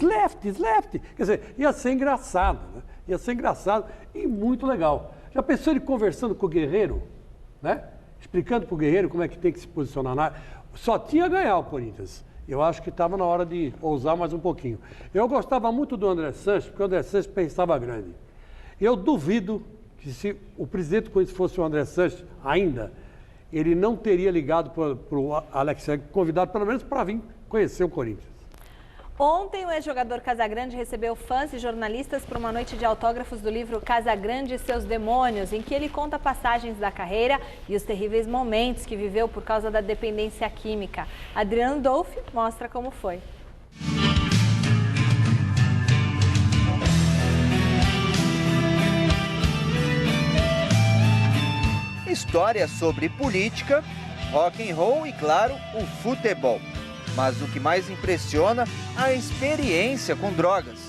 left. Quer dizer, ia ser engraçado, né? Ia ser engraçado e muito legal. Já pensou ele conversando com o Guerreiro, né? Explicando para o Guerreiro como é que tem que se posicionar na área. Só tinha a ganhar o Corinthians. Eu acho que estava na hora de ousar mais um pouquinho. Eu gostava muito do André Sanches, porque o André Sanches pensava grande. Eu duvido que se o presidente do Corinthians fosse o André Sanches ainda, ele não teria ligado para o Alex Ferguson, convidado pelo menos para vir conhecer o Corinthians. Ontem, o ex-jogador Casagrande recebeu fãs e jornalistas para uma noite de autógrafos do livro Casagrande e seus Demônios, em que ele conta passagens da carreira e os terríveis momentos que viveu por causa da dependência química. Adriano Dolfi mostra como foi. Histórias sobre política, rock and roll e, claro, o futebol. Mas o que mais impressiona, a experiência com drogas.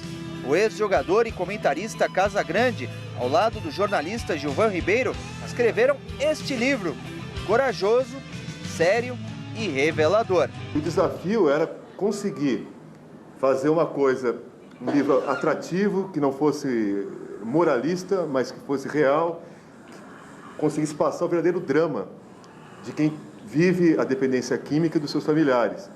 O ex-jogador e comentarista Casagrande, ao lado do jornalista Gilvan Ribeiro, escreveram este livro, corajoso, sério e revelador. O desafio era conseguir fazer uma coisa, um livro atrativo, que não fosse moralista, mas que fosse real, que conseguisse passar o verdadeiro drama de quem vive a dependência química dos seus familiares.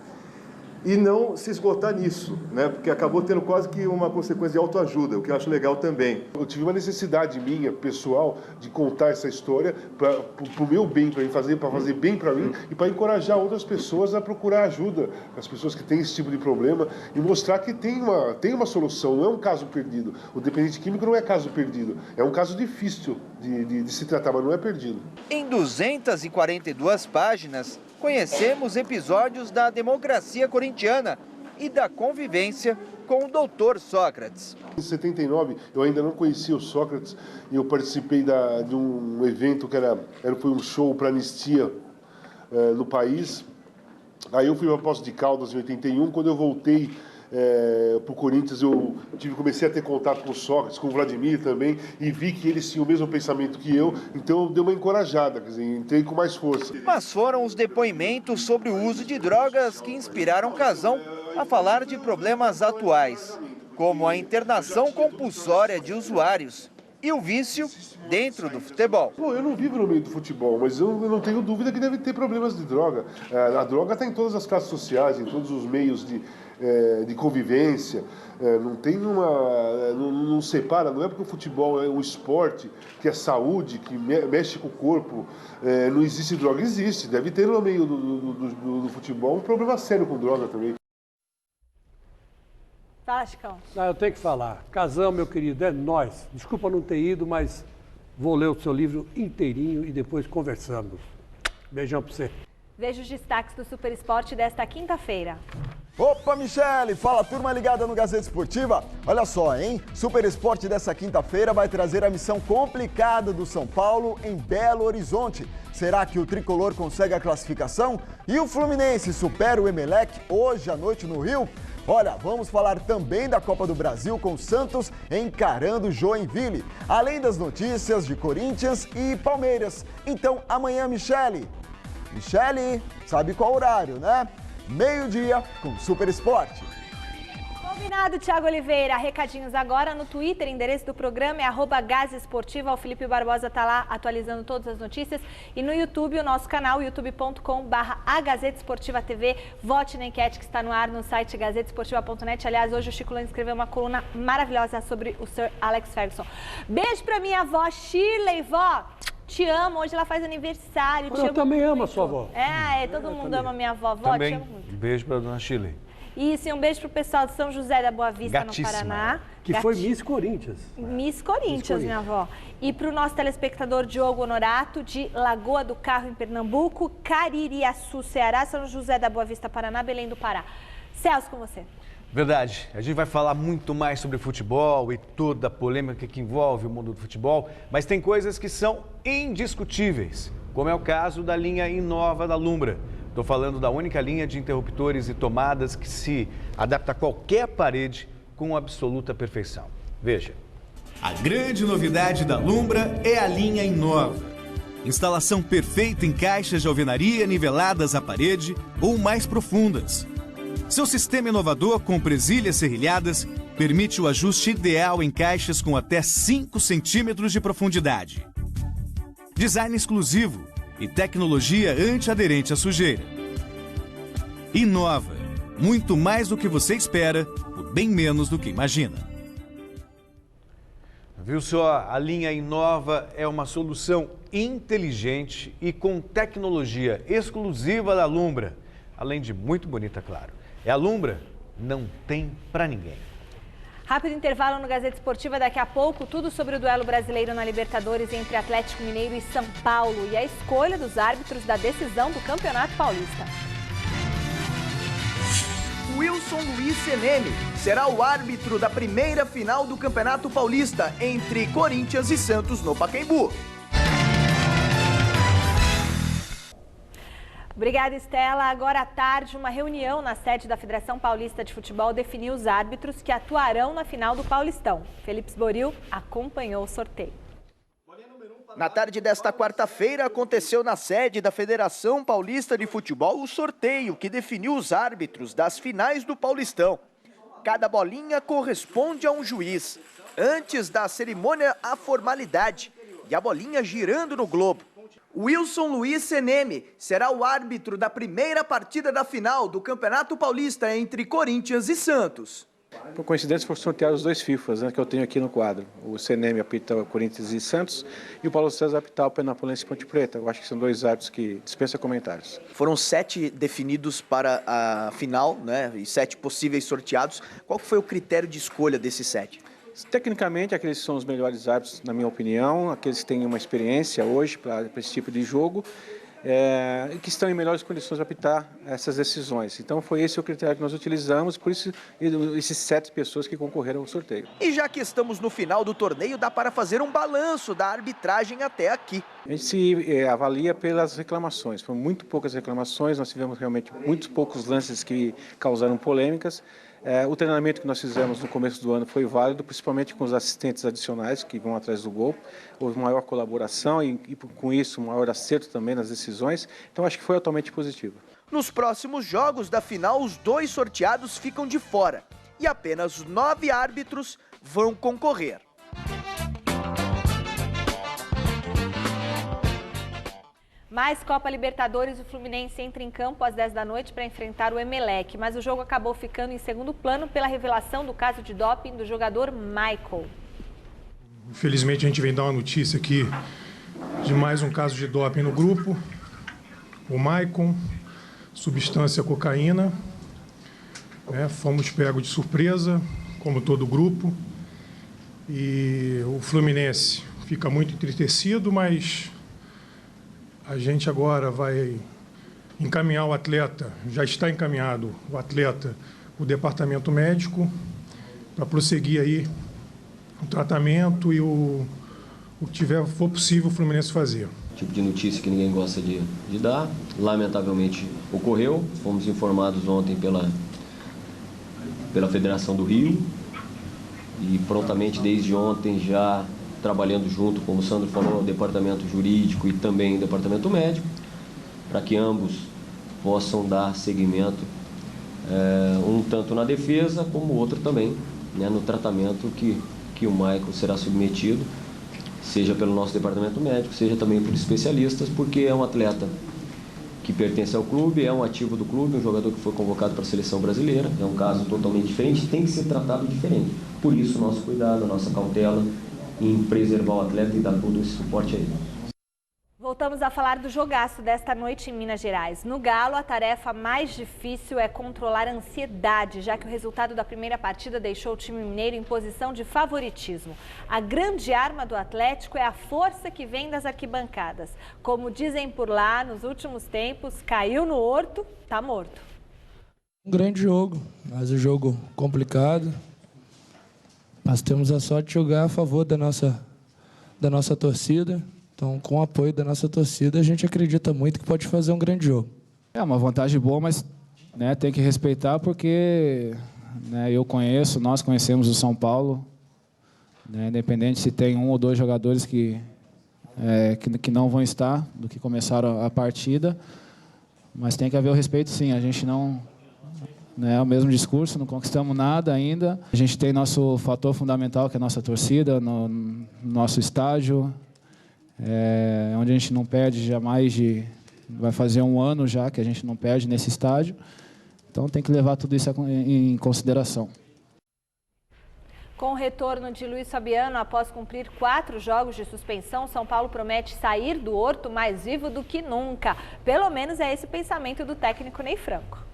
E não se esgotar nisso, né? Porque acabou tendo quase que uma consequência de autoajuda, o que eu acho legal também. Eu tive uma necessidade minha, pessoal, de contar essa história para o meu bem, para fazer bem para mim e para encorajar outras pessoas a procurar ajuda, as pessoas que têm esse tipo de problema, e mostrar que tem uma solução, não é um caso perdido. O dependente químico não é caso perdido, é um caso difícil de se tratar, mas não é perdido. Em 242 páginas, conhecemos episódios da democracia corintiana e da convivência com o Dr. Sócrates. Em 79, eu ainda não conhecia o Sócrates e eu participei de um evento que foi um show para anistia no país. Aí eu fui para Poços de Caldas em 81, quando eu voltei para o Corinthians, eu comecei a ter contato com o Sócrates, com o Vladimir também, e vi que eles tinham o mesmo pensamento que eu, então eu dei uma encorajada, quer dizer, entrei com mais força. Mas foram os depoimentos sobre o uso de drogas que inspiraram Casão a falar de problemas atuais, como a internação compulsória de usuários e o vício dentro do futebol. Bom, eu não vivo no meio do futebol, mas eu não tenho dúvida que deve ter problemas de droga. A droga está em todas as classes sociais, em todos os meios de convivência, não separa, não é porque o futebol é um esporte, que é saúde, que mexe com o corpo, não existe droga, existe, deve ter no meio do futebol um problema sério com droga também. Fala, Chicão. Eu tenho que falar. Casão, meu querido, é nós. Desculpa não ter ido, mas vou ler o seu livro inteirinho e depois conversamos. Beijão pra você. Veja os destaques do Super Esporte desta quinta-feira. Opa, Michele! Fala, turma ligada no Gazeta Esportiva. Olha só, hein? Super Esporte dessa quinta-feira vai trazer a missão complicada do São Paulo em Belo Horizonte. Será que o tricolor consegue a classificação? E o Fluminense supera o Emelec hoje à noite no Rio? Olha, vamos falar também da Copa do Brasil com o Santos encarando Joinville, além das notícias de Corinthians e Palmeiras. Então, amanhã, Michele, sabe qual horário, né? Meio-dia com Super Esporte. Combinado, Thiago Oliveira. Recadinhos agora no Twitter, endereço do programa é @gazesportiva. O Felipe Barbosa está lá atualizando todas as notícias. E no YouTube, o nosso canal, youtube.com/AgazeteSportivaTV. Vote na enquete que está no ar no site gazetesportiva.net. Aliás, hoje o Chico Lane escreveu uma coluna maravilhosa sobre o Sir Alex Ferguson. Beijo para minha avó Shirley, vó. Te amo, hoje ela faz aniversário. Eu também amo a sua avó. Todo mundo ama a minha avó. Vó, também. te amo muito. Um beijo para a dona Shirley. Isso, e um beijo pro pessoal de São José da Boa Vista, no Paraná. Que foi Miss Corinthians. Miss Corinthians, minha avó. E pro nosso telespectador Diogo Honorato, de Lagoa do Carro, em Pernambuco, Caririaçu, Ceará, São José da Boa Vista, Paraná, Belém do Pará. Celso, com você. Verdade. A gente vai falar muito mais sobre futebol e toda a polêmica que envolve o mundo do futebol, mas tem coisas que são indiscutíveis, como é o caso da linha Inova da Lumbra. Estou falando da única linha de interruptores e tomadas que se adapta a qualquer parede com absoluta perfeição. Veja. A grande novidade da Lumbra é a linha Inova. Instalação perfeita em caixas de alvenaria niveladas à parede ou mais profundas. Seu sistema inovador com presilhas serrilhadas permite o ajuste ideal em caixas com até 5 centímetros de profundidade. Design exclusivo e tecnologia antiaderente à sujeira. Inova, muito mais do que você espera, por bem menos do que imagina. Viu só? A linha Inova é uma solução inteligente e com tecnologia exclusiva da Lumbra, além de muito bonita, claro. É a Lumbra, não tem para ninguém. Rápido intervalo no Gazeta Esportiva, daqui a pouco tudo sobre o duelo brasileiro na Libertadores entre Atlético Mineiro e São Paulo e a escolha dos árbitros da decisão do Campeonato Paulista. Wilson Luiz Seneme será o árbitro da primeira final do Campeonato Paulista entre Corinthians e Santos no Pacaembu. Obrigada, Estela. Agora à tarde, uma reunião na sede da Federação Paulista de Futebol definiu os árbitros que atuarão na final do Paulistão. Felipe Boril acompanhou o sorteio. Na tarde desta quarta-feira, aconteceu na sede da Federação Paulista de Futebol o sorteio que definiu os árbitros das finais do Paulistão. Cada bolinha corresponde a um juiz. Antes da cerimônia, a formalidade e a bolinha girando no globo. Wilson Luiz Seneme será o árbitro da primeira partida da final do Campeonato Paulista entre Corinthians e Santos. Por coincidência, foram sorteados os dois FIFAs, né, que eu tenho aqui no quadro. O Seneme apita Corinthians e Santos e o Paulo César apita o Penapolense e Ponte Preta. Eu acho que são dois árbitros que dispensam comentários. Foram 7 definidos para a final, né, e 7 possíveis sorteados. Qual foi o critério de escolha desses 7? Tecnicamente, aqueles são os melhores árbitros, na minha opinião, aqueles que têm uma experiência hoje para esse tipo de jogo e que estão em melhores condições de apitar essas decisões. Então, foi esse o critério que nós utilizamos, por isso, esses 7 pessoas que concorreram ao sorteio. E já que estamos no final do torneio, dá para fazer um balanço da arbitragem até aqui. A gente se avalia pelas reclamações. Foram muito poucas reclamações, nós tivemos realmente muitos poucos lances que causaram polêmicas. O treinamento que nós fizemos no começo do ano foi válido, principalmente com os assistentes adicionais que vão atrás do gol. Houve maior colaboração e com isso, maior acerto também nas decisões. Então, acho que foi totalmente positivo. Nos próximos jogos da final, os 2 sorteados ficam de fora e apenas 9 árbitros vão concorrer. Mais Copa Libertadores, o Fluminense entra em campo às 10 da noite para enfrentar o Emelec, mas o jogo acabou ficando em segundo plano pela revelação do caso de doping do jogador Michael. Infelizmente, a gente vem dar uma notícia aqui de mais um caso de doping no grupo. O Michael, substância cocaína. Fomos pegos de surpresa, como todo o grupo. E o Fluminense fica muito entristecido, mas a gente agora vai encaminhar o atleta, já está encaminhado o atleta, o departamento médico, para prosseguir aí o tratamento e o que for possível o Fluminense fazer. Tipo de notícia que ninguém gosta de dar, lamentavelmente ocorreu, fomos informados ontem pela Federação do Rio e prontamente desde ontem já trabalhando junto, como o Sandro falou, o departamento jurídico e também o departamento médico, para que ambos possam dar seguimento, um tanto na defesa, como o outro também, né, no tratamento que o Michael será submetido, seja pelo nosso departamento médico, seja também por especialistas, porque é um atleta que pertence ao clube, é um ativo do clube, um jogador que foi convocado para a seleção brasileira, é um caso totalmente diferente, tem que ser tratado diferente. Por isso, o nosso cuidado, a nossa cautela em preservar o atleta e dar todo esse suporte a ele. Voltamos a falar do jogaço desta noite em Minas Gerais. No Galo, a tarefa mais difícil é controlar a ansiedade, já que o resultado da primeira partida deixou o time mineiro em posição de favoritismo. A grande arma do Atlético é a força que vem das arquibancadas. Como dizem por lá, nos últimos tempos, caiu no horto, tá morto. Um grande jogo, mas um jogo complicado. Nós temos a sorte de jogar a favor da nossa torcida. Então, com o apoio da nossa torcida, a gente acredita muito que pode fazer um grande jogo. É uma vantagem boa, mas né, tem que respeitar porque né, nós conhecemos o São Paulo. Né, independente se tem 1 ou 2 jogadores que não vão estar, do que começaram a partida. Mas tem que haver o respeito, sim. A gente não... É o mesmo discurso, não conquistamos nada ainda. A gente tem nosso fator fundamental, que é a nossa torcida, no nosso estádio, onde a gente não perde jamais vai fazer 1 ano já que a gente não perde nesse estádio. Então tem que levar tudo isso em consideração. Com o retorno de Luiz Fabiano após cumprir 4 jogos de suspensão, São Paulo promete sair do horto mais vivo do que nunca. Pelo menos é esse o pensamento do técnico Ney Franco.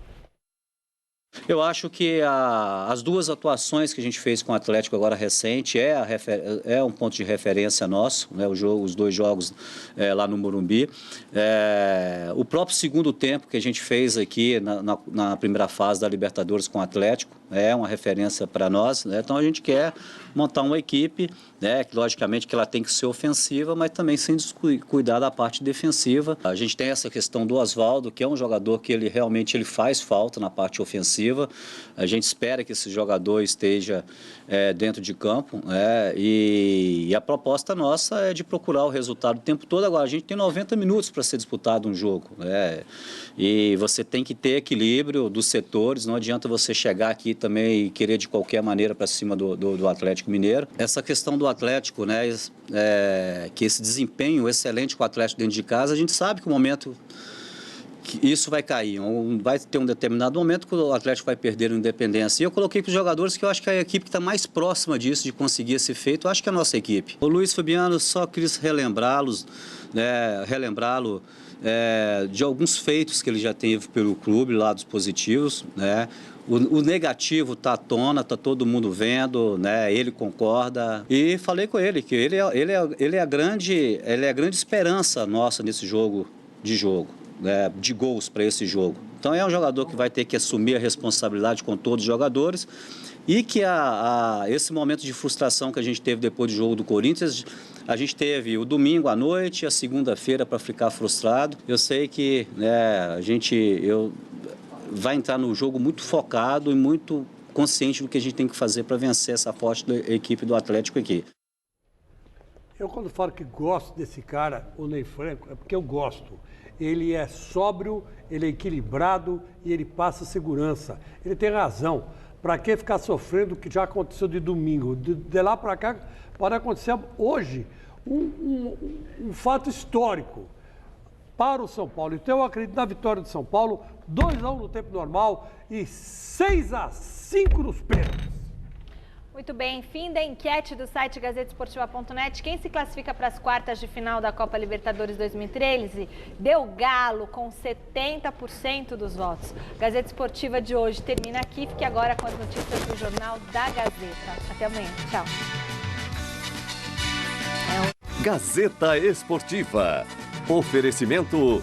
Eu acho que as duas atuações que a gente fez com o Atlético agora recente é um ponto de referência nosso, né? Os dois jogos lá no Morumbi. O próprio segundo tempo que a gente fez aqui na primeira fase da Libertadores com o Atlético é uma referência para nós, né? Então a gente quer montar uma equipe, né? Que logicamente que ela tem que ser ofensiva, mas também sem descuidar da parte defensiva. A gente tem essa questão do Oswaldo, que é um jogador que ele realmente faz falta na parte ofensiva. A gente espera que esse jogador esteja dentro de campo, né? E a proposta nossa é de procurar o resultado o tempo todo. Agora, a gente tem 90 minutos para ser disputado um jogo, né? E você tem que ter equilíbrio dos setores, não adianta você chegar aqui também e querer de qualquer maneira para cima do Atlético Mineiro. Essa questão do Atlético, né? Que esse desempenho excelente com o Atlético dentro de casa, a gente sabe que o momento que isso vai cair, vai ter um determinado momento que o Atlético vai perder a independência. E eu coloquei para os jogadores que eu acho que a equipe que está mais próxima disso, de conseguir esse feito, eu acho que é a nossa equipe. O Luiz Fabiano, só quis relembrá-lo de alguns feitos que ele já teve pelo clube, lados positivos, né? O negativo está à tona, está todo mundo vendo, né? Ele concorda. E falei com ele que ele é a grande esperança nossa nesse jogo, né? De gols para esse jogo. Então é um jogador que vai ter que assumir a responsabilidade com todos os jogadores e que esse momento de frustração que a gente teve depois do jogo do Corinthians, a gente teve o domingo à noite e a segunda-feira para ficar frustrado. Eu sei que, né, vai entrar no jogo muito focado e muito consciente do que a gente tem que fazer para vencer essa forte equipe do Atlético aqui. Eu, quando falo que gosto desse cara, o Ney Franco, é porque eu gosto. Ele é sóbrio, ele é equilibrado e ele passa segurança. Ele tem razão. Para que ficar sofrendo o que já aconteceu de domingo? De lá para cá, pode acontecer hoje um fato histórico para o São Paulo. Então eu acredito na vitória do São Paulo, 2-1 no tempo normal e 6-5 nos pênaltis. Muito bem, fim da enquete do site gazetesportiva.net. Quem se classifica para as quartas de final da Copa Libertadores 2013 deu Galo com 70% dos votos. Gazeta Esportiva de hoje termina aqui. Fique agora com as notícias do Jornal da Gazeta. Até amanhã. Tchau. Gazeta Esportiva. Oferecimento